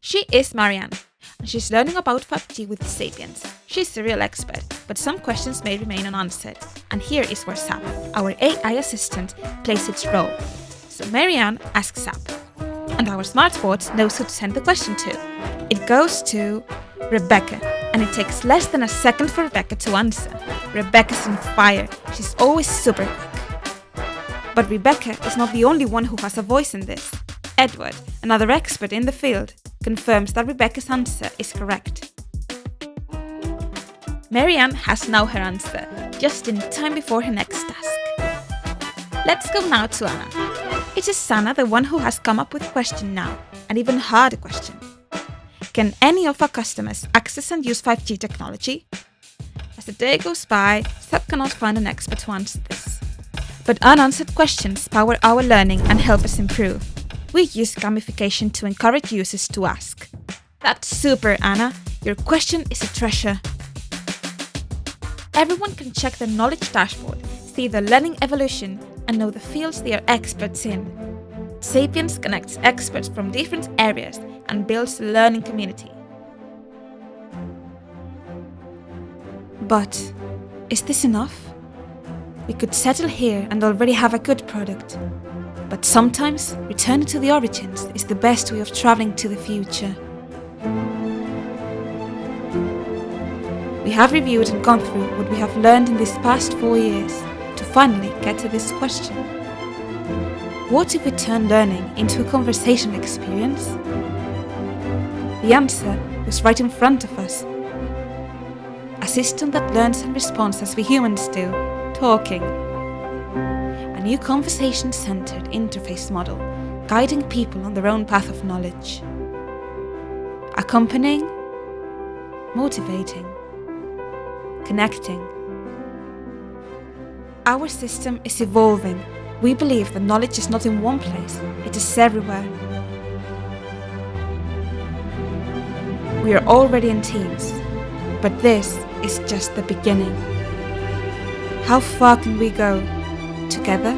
She is Marianne, and she's learning about 5G with Zapiens. She's a real expert, but some questions may remain unanswered. And here is where Zap, our AI assistant, plays its role. So Marianne asks Zap, and our smartboard knows who to send the question to. It goes to Rebecca, and it takes less than a second for Rebecca to answer. Rebecca's on fire. She's always super quick. But Rebecca is not the only one who has a voice in this. Edward, another expert in the field, confirms that Rebecca's answer is correct. Marianne has now her answer, just in time before her next task. Let's go now to Anna. It is Anna, the one who has come up with a question now, an even harder question. Can any of our customers access and use 5G technology? As the day goes by, Zap cannot find an expert to answer this. But unanswered questions power our learning and help us improve. We use gamification to encourage users to ask. That's super, Anna. Your question is a treasure. Everyone can check the knowledge dashboard, see their learning evolution, and know the fields they are experts in. Zapiens connects experts from different areas and builds a learning community. But is this enough? We could settle here and already have a good product. But sometimes, returning to the origins is the best way of traveling to the future. We have reviewed and gone through what we have learned in these past 4 years to finally get to this question. What if we turn learning into a conversational experience? The answer was right in front of us. A system that learns and responds as we humans do, talking. A new conversation-centered interface model, guiding people on their own path of knowledge. Accompanying, motivating, connecting. Our system is evolving. We believe that knowledge is not in one place, it is everywhere. We are already in teams, but this is just the beginning. How far can we go together?